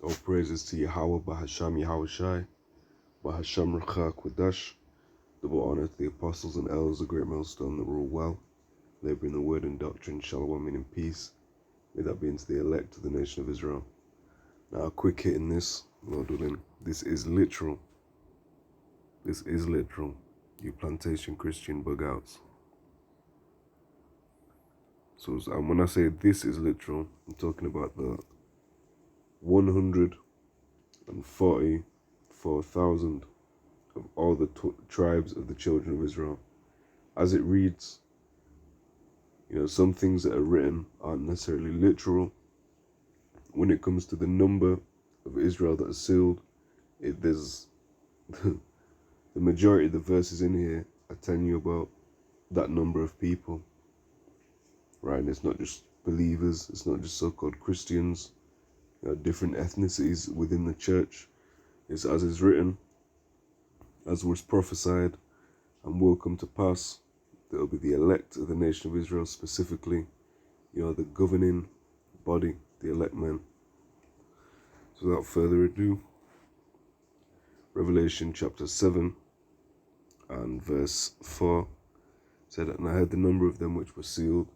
All praises to Yahawah, bahasham, Yahawashi, bahasham, Rakha, Kwadash. Double honor to the apostles and elders, the great millstone that rule well, laboring the word and doctrine, shalom, meaning peace. May that be into the elect of the nation of Israel. Now, a quick hit in this, Lord willing. This is literal. This is literal. You plantation Christian bug outs. So, when I say this is literal, I'm talking about the 144,000 of all the tribes of the children of Israel. As it reads, some things that are written aren't necessarily literal. When it comes to the number of Israel that are sealed, there's the majority of the verses in here are telling you about that number of people, right? And it's not just believers, it's not just so-called Christians, different ethnicities within the church. It's as is written, as was prophesied, and will come to pass. There will be the elect of the nation of Israel, specifically, the governing body, the elect men. So without further ado, Revelation chapter 7 and verse 4 said, "And I heard the number of them which were sealed,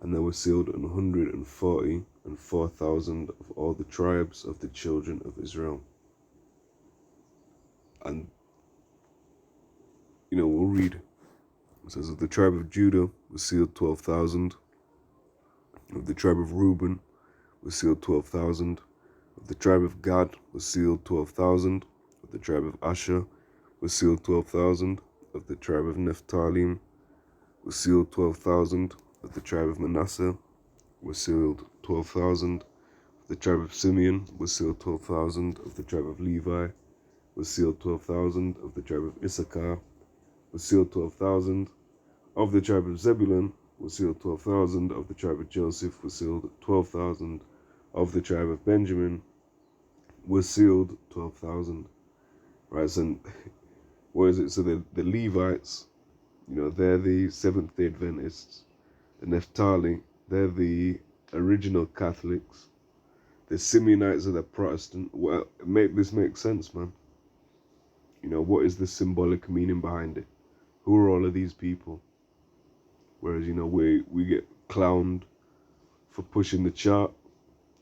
and there were sealed 144,000 of all the tribes of the children of Israel." And, we'll read. It says, "Of the tribe of Judah was sealed 12,000. Of the tribe of Reuben was sealed 12,000. Of the tribe of Gad was sealed 12,000. Of the tribe of Asher was sealed 12,000. Of the tribe of Naphtali was sealed 12,000. Of the tribe of Manasseh was sealed 12,000. Of the tribe of Simeon was sealed 12,000. Of the tribe of Levi was sealed 12,000. Of the tribe of Issachar was sealed 12,000. Of the tribe of Zebulun was sealed 12,000. Of the tribe of Joseph was sealed 12,000. Of the tribe of Benjamin was sealed 12,000. Right, so what is it? So the Levites, they're the Seventh-day Adventists. The Naphtali, they're the original Catholics. The Simeonites are the Protestant. Well, this makes sense, man. What is the symbolic meaning behind it? Who are all of these people? Whereas, we get clowned for pushing the chart,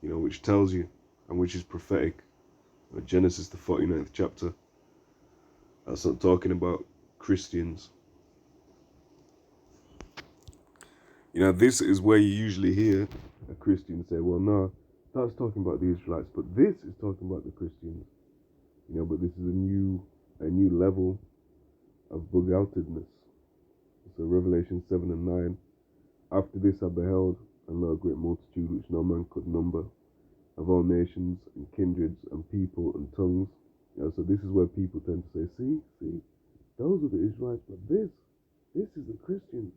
which tells you, and which is prophetic. Genesis, the 49th chapter. That's not talking about Christians. This is where you usually hear a Christian say, well, no, that's talking about the Israelites, but this is talking about the Christians. But this is a new level of bug-outedness. So Revelation 7 and 9. "After this I beheld, and lo, a great multitude which no man could number, of all nations and kindreds and people and tongues." So this is where people tend to say, see, those are the Israelites, but this is the Christians.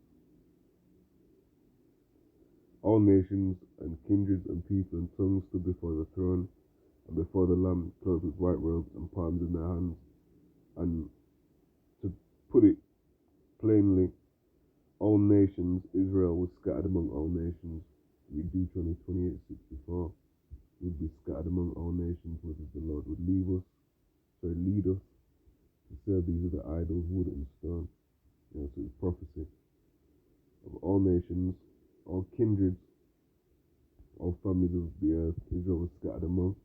"All nations and kindreds and people and tongues stood before the throne, and before the Lamb, clothed with white robes and palms in their hands." And to put it plainly, all nations, Israel was scattered among all nations. Read Deuteronomy 28:64. "Would be scattered among all nations, whether the Lord would lead us to serve these other idols, wood and stone." So it's prophecy of all nations, all kindreds, all families of the earth. Israel was scattered among,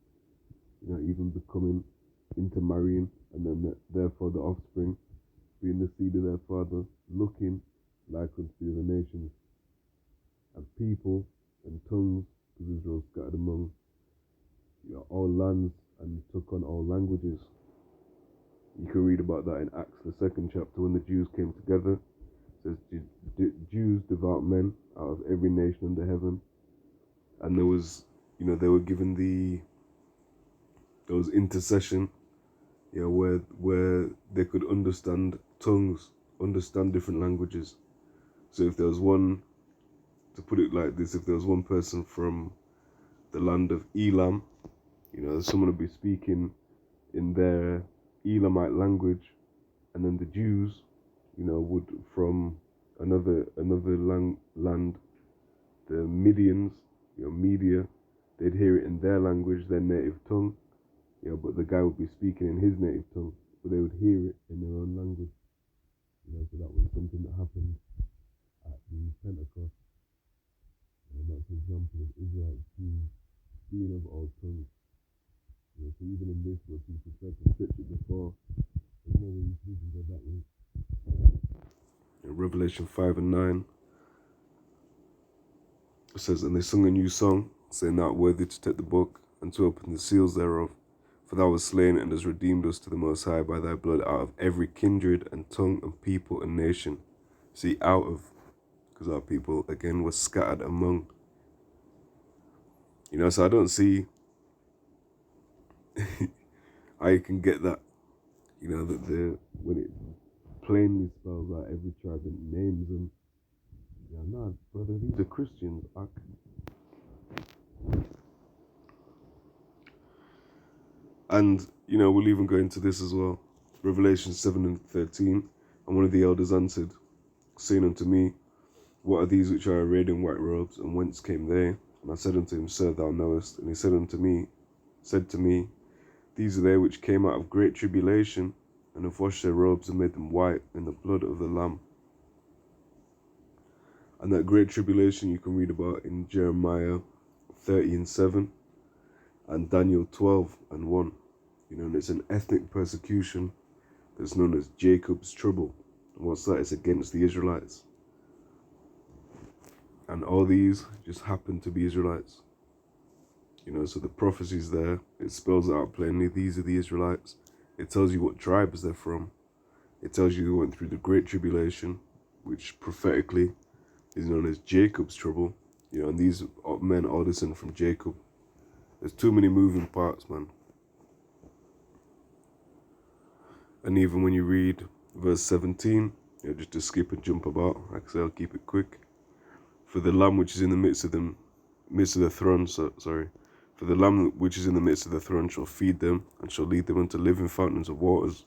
even becoming intermarrying, and then therefore the offspring being the seed of their father, looking like unto the other nations, and people and tongues, because Israel was scattered among all lands and took on all languages. You can read about that in Acts, the 2nd chapter, when the Jews came together. It says, Jews, devout men, out of every nation under heaven. And there was, they were given there was intercession, where they could understand tongues, understand different languages. So if there was one, to put it like this, if there was one person from the land of Elam, someone would be speaking in their Elamite language, and then the Jews, would from another land, the Medians, Media, they'd hear it in their language, their native tongue, but the guy would be speaking in his native tongue, but they would hear it in their own language. So that was something that happened at the Pentecost. And that's an example of Israelites being of all tongues. So even in this, where people tried to stretch it before, there's no way you can go that way. Revelation 5 and 9. It says, "And they sung a new song, saying, Thou art worthy to take the book, and to open the seals thereof. For thou wast slain, and hast redeemed us to the Most High by thy blood out of every kindred, and tongue, and people, and nation." See, out of, because our people, again, were scattered among. So I don't see how you can get that, that when it plainly spells out every tribe and names them. No, brother, these are Christians. And, we'll even go into this as well. Revelation 7 and 13. "And one of the elders answered, saying unto me, What are these which are arrayed in white robes, and whence came they? And I said unto him, Sir, thou knowest. And he said to me, These are they which came out of great tribulation, and have washed their robes and made them white in the blood of the Lamb." And that great tribulation you can read about in Jeremiah 30 and 7 and Daniel 12 and 1. And it's an ethnic persecution that's known as Jacob's trouble. And what's that? It's against the Israelites. And all these just happen to be Israelites. So the prophecy's there. It spells it out plainly. These are the Israelites. It tells you what tribes they're from. It tells you they went through the great tribulation, which prophetically is known as Jacob's trouble. And these men all descend from Jacob. There's too many moving parts, man. And even when you read verse 17, just to skip and jump about, like I say, I'll keep it quick. "For the Lamb which is in the midst of the throne, for the Lamb which is in the midst of the throne shall feed them, and shall lead them unto living fountains of waters,"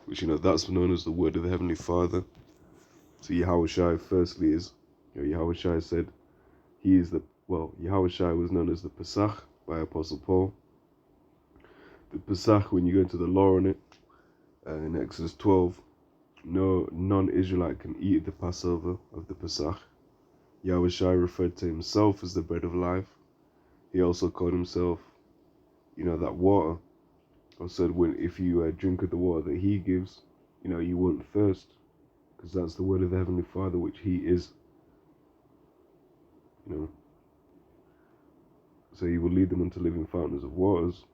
which, that's known as the word of the Heavenly Father. So Yahawashi firstly is, Yahawashi said he is Yahawashi was known as the Pesach by Apostle Paul. The Pesach, when you go into the law on it, in Exodus 12, no non-Israelite can eat the Passover of the Pesach. Yahawashi referred to himself as the bread of life. He also called himself, that water. Or said, if you drink of the water that he gives, you won't thirst, because that's the word of the Heavenly Father, which he is. So he will lead them unto living fountains of waters.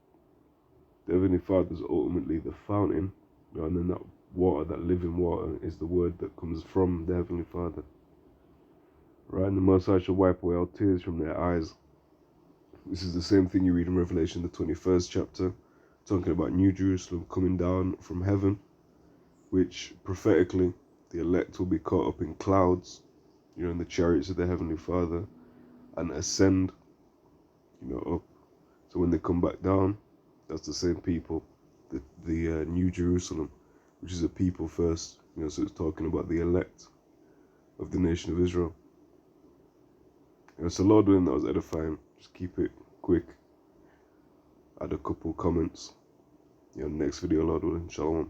The Heavenly Father is ultimately the fountain, and then that water, that living water, is the word that comes from the Heavenly Father. Right, and the Most High shall wipe away all tears from their eyes. This is the same thing you read in Revelation, the 21st chapter, talking about New Jerusalem coming down from heaven, which prophetically the elect will be caught up in clouds, in the chariots of the Heavenly Father, and ascend, up. So when they come back down, that's the same people, the New Jerusalem, which is a people first, so it's talking about the elect of the nation of Israel. So Lord willing, that was edifying. Just keep it quick. Add a couple comments. Next video, Lord willing. Shalom.